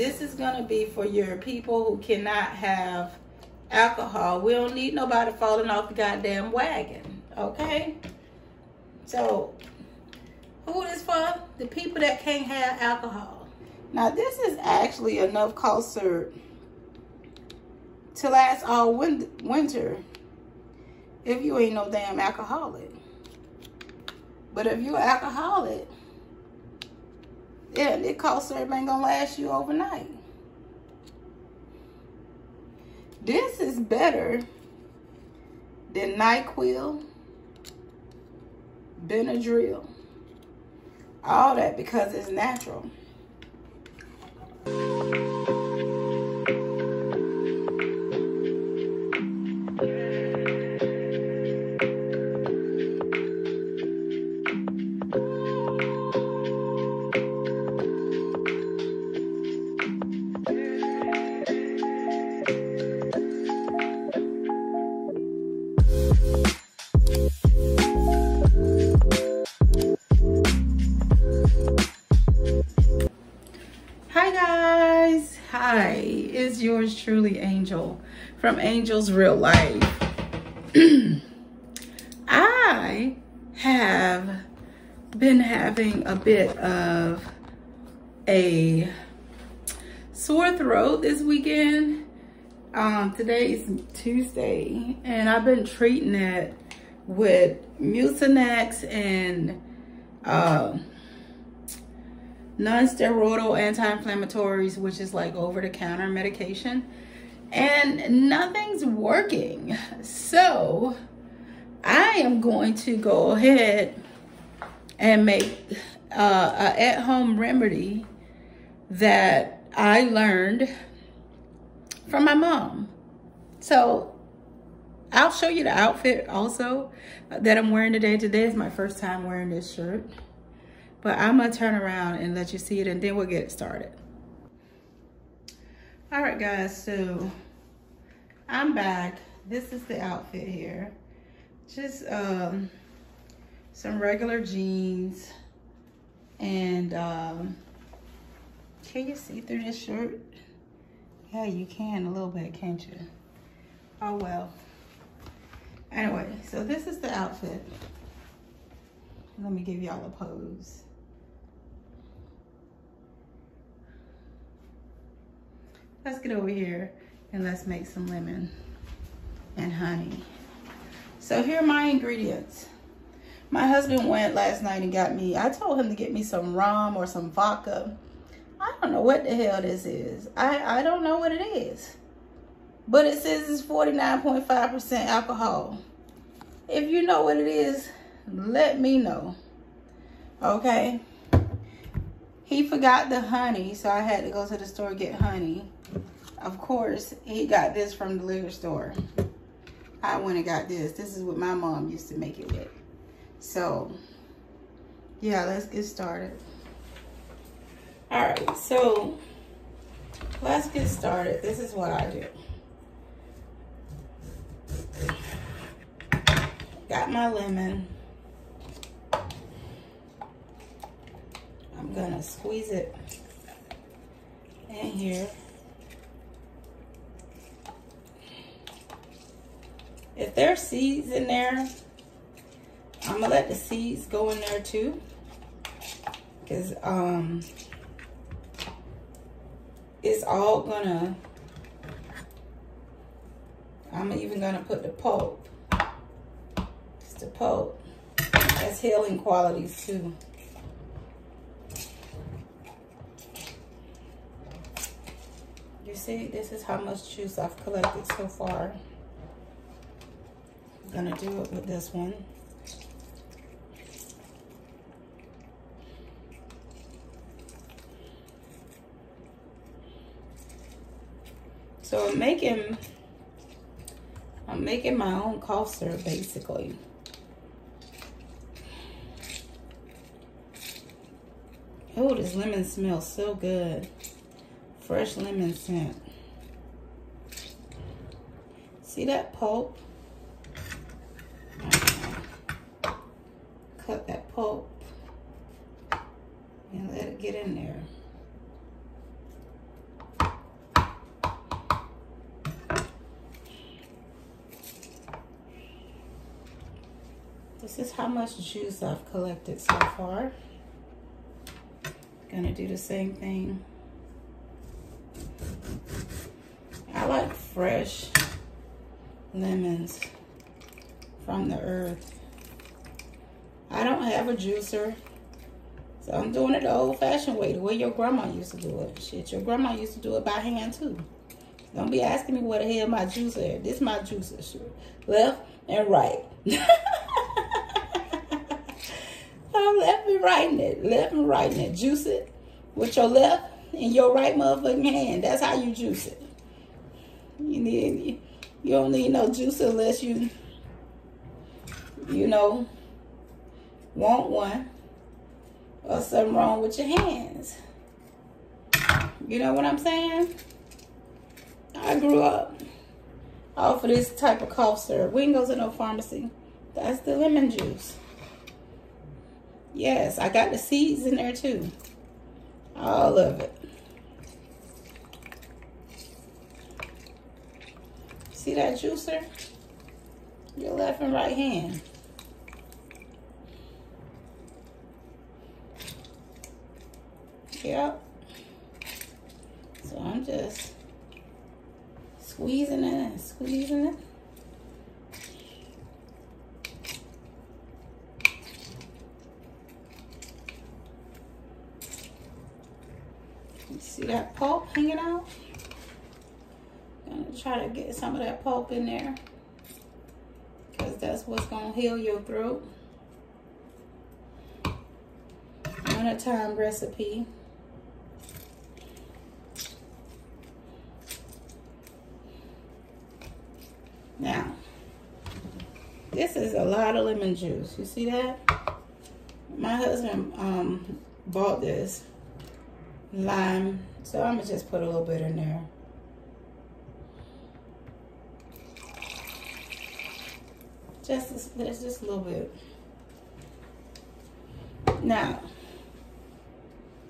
this is gonna be for your people who cannot have alcohol. We don't need nobody falling off the goddamn wagon, okay? So, who is for? The people that can't have alcohol. Now, this is actually enough cough syrup to last all winter if you ain't no damn alcoholic. But if you're alcoholic, yeah, this cough syrup ain't gonna last you overnight. This is better than NyQuil, Benadryl, all that, because it's natural. Hi, it's yours truly, Angel, from Angel's Real Life. I have been having a bit of a sore throat this weekend. Today is Tuesday, and I've been treating it with Mucinex and non-steroidal anti-inflammatories, which is like over-the-counter medication, and nothing's working. So I am going to go ahead and make a at-home remedy that I learned from my mom. So I'll show you the outfit also that I'm wearing today. Today is my first time wearing this shirt. But I'm gonna turn around and let you see it, and then we'll get it started. All right, guys, so I'm back. This is the outfit here. Just some regular jeans, and can you see through this shirt? Yeah, you can a little bit, can't you? Oh, well. Anyway, so this is the outfit. Let me give y'all a pose. Let's get over here and let's make some lemon and honey. So here are my ingredients. My husband went last night and got me, I told him to get me some rum or some vodka. I don't know what the hell this is. I don't know what it is. But it says it's 49.5% alcohol. If you know what it is, let me know. Okay? He forgot the honey, so I had to go to the store and get honey. Of course, he got this from the liquor store. I went and got this. This is what my mom used to make it with. So, yeah, let's get started. All right, so let's get started. This is what I do. Got my lemon. I'm gonna squeeze it in here. If there's seeds in there, I'm gonna let the seeds go in there too, because it's all gonna, I'm even gonna put the pulp. It's the pulp. That's healing qualities too. You see, this is how much juice I've collected so far. I'm gonna do it with this one. So I'm making my own cough syrup basically. Oh, this lemon smells so good. Fresh lemon scent. See that pulp? Cut that pulp and let it get in there. This is how much juice I've collected so far. Gonna do the same thing. I like fresh lemons from the earth. I don't have a juicer, so I'm doing it the old-fashioned way, the way your grandma used to do it. Shit, your grandma used to do it by hand too. Don't be asking me where the hell my juicer is. This is my juicer, shit. Left and right. Left and right in it. Left and right in it. Juice it with your left and your right motherfucking hand. That's how you juice it. You don't need no juicer unless you know, want one or something wrong with your hands. You know what I'm saying? I grew up off of this type of cough syrup. We didn't go to no pharmacy. That's the lemon juice. Yes, I got the seeds in there too. All of it. See that juicer? Your left and right hand. Yep. So I'm just squeezing it and squeezing it. You see that pulp hanging out? I'm gonna try to get some of that pulp in there, because that's what's gonna heal your throat. One-time recipe. Now, this is a lot of lemon juice. You see that? My husband bought this lime, so I'm gonna just put a little bit in there. Just a little bit. Now,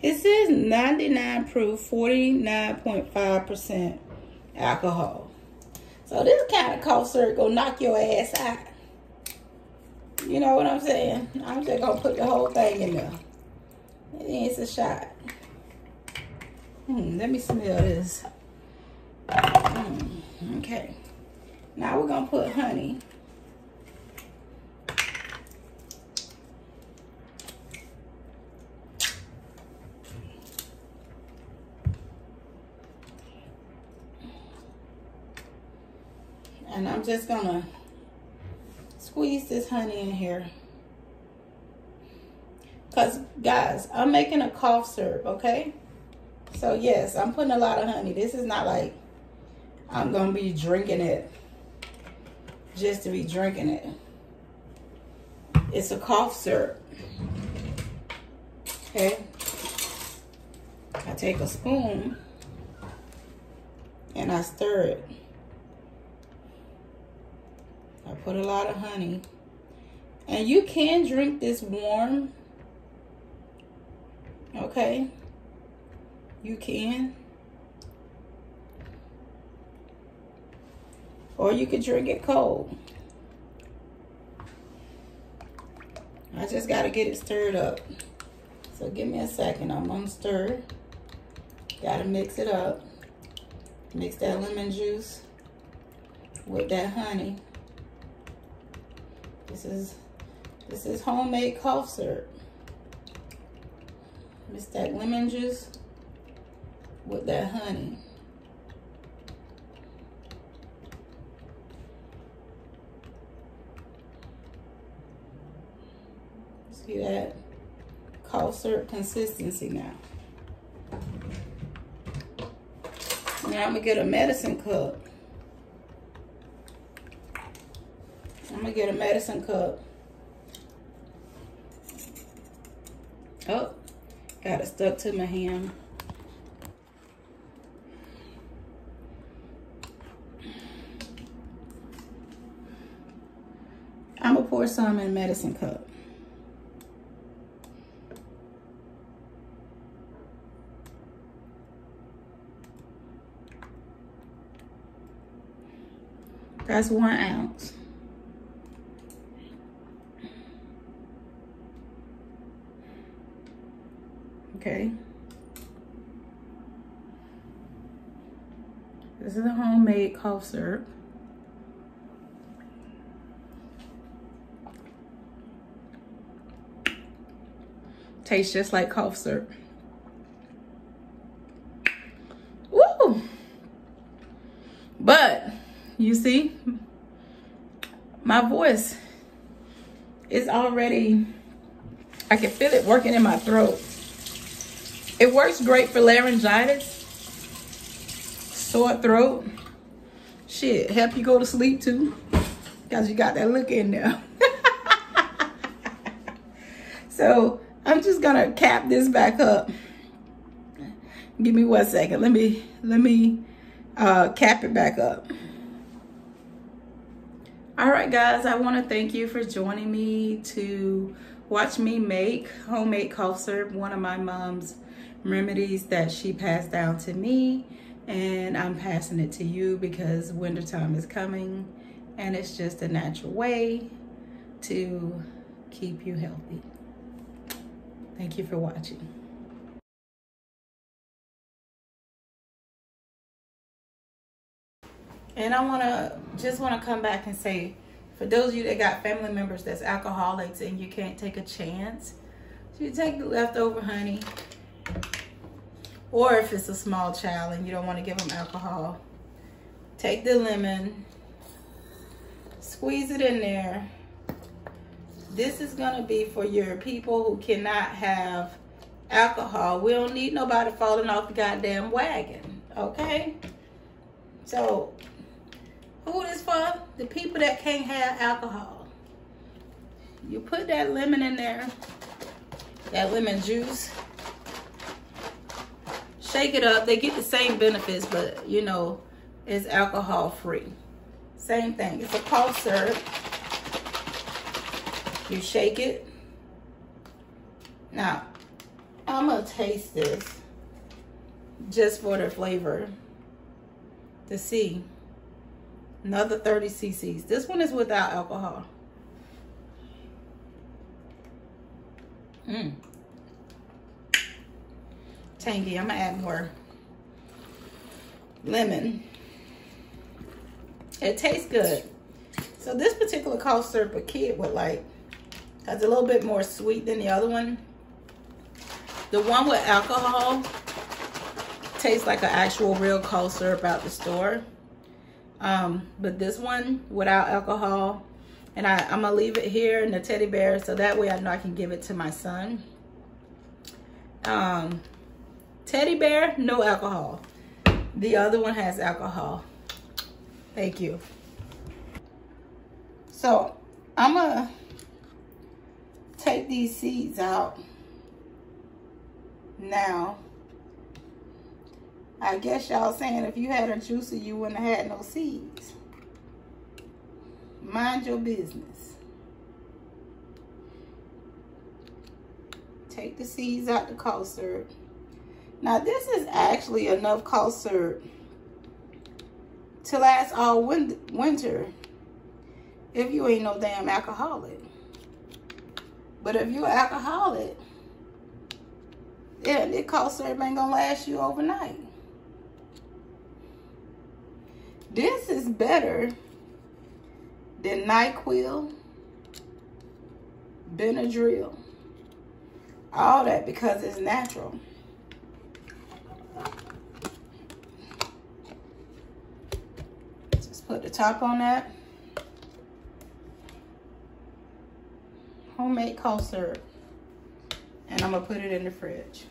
it says 99 proof, 49.5% alcohol. So this kind of cough syrup gonna knock your ass out. You know what I'm saying? I'm just gonna put the whole thing in there. It's a shot. Let me smell this. Okay. Now we're gonna put honey. And I'm just gonna squeeze this honey in here. Because, guys, I'm making a cough syrup, okay? So, yes, I'm putting a lot of honey. This is not like I'm gonna be drinking it just to be drinking it. It's a cough syrup. Okay? I take a spoon and I stir it. I put a lot of honey. And you can drink this warm. Okay? You can. Or you could drink it cold. I just got to get it stirred up. So give me a second. I'm going to stir. Got to mix it up. Mix that lemon juice with that honey. This is homemade cough syrup. Mix that lemon juice with that honey. See that cough syrup consistency now. Now I'm gonna get a medicine cup. I'm gonna get a medicine cup. Oh, got it stuck to my hand. I'm gonna pour some in a medicine cup. That's 1 ounce. This is a homemade cough syrup. Tastes just like cough syrup. Woo! But you see, my voice is already, I can feel it working in my throat. It works great for laryngitis, sore throat. Shit, help you go to sleep too, because you got that look in there. So I'm just gonna cap this back up. Give me 1 second. Let me cap it back up. All right, guys, I want to thank you for joining me to watch me make homemade cough syrup, one of my mom's remedies that she passed down to me, and I'm passing it to you because wintertime is coming and it's just a natural way to keep you healthy. Thank you for watching. And I just want to come back and say, for those of you that got family members that's alcoholics and you can't take a chance, so you take the leftover honey, or if it's a small child and you don't want to give them alcohol, take the lemon, squeeze it in there. This is going to be for your people who cannot have alcohol. We don't need nobody falling off the goddamn wagon, okay? So, who is for? The people that can't have alcohol. You put that lemon in there, that lemon juice. Shake it up. They get the same benefits, but you know, it's alcohol free. Same thing. It's a cough syrup. You shake it. Now, I'm gonna taste this just for the flavor to see. Another 30 cc's. This one is without alcohol. Tangy. I'm gonna add more lemon. It tastes good. So this particular cough syrup a kid would like. It's a little bit more sweet than the other one. The one with alcohol tastes like an actual real cough syrup out the store. But this one without alcohol, and I'm gonna leave it here in the teddy bear so that way I know I can give it to my son. Teddy bear, no alcohol. The other one has alcohol. Thank you. So I'm gonna take these seeds out now. I guess y'all saying if you had a juicer, you wouldn't have had no seeds. Mind your business. Take the seeds out the cough syrup. Now this is actually enough cough syrup to last all winter if you ain't no damn alcoholic. But if you're alcoholic, yeah, this cough syrup ain't gonna last you overnight. This is better than NyQuil, Benadryl, all that, because it's natural. Just put the top on that. Homemade cough syrup. And I'm gonna put it in the fridge.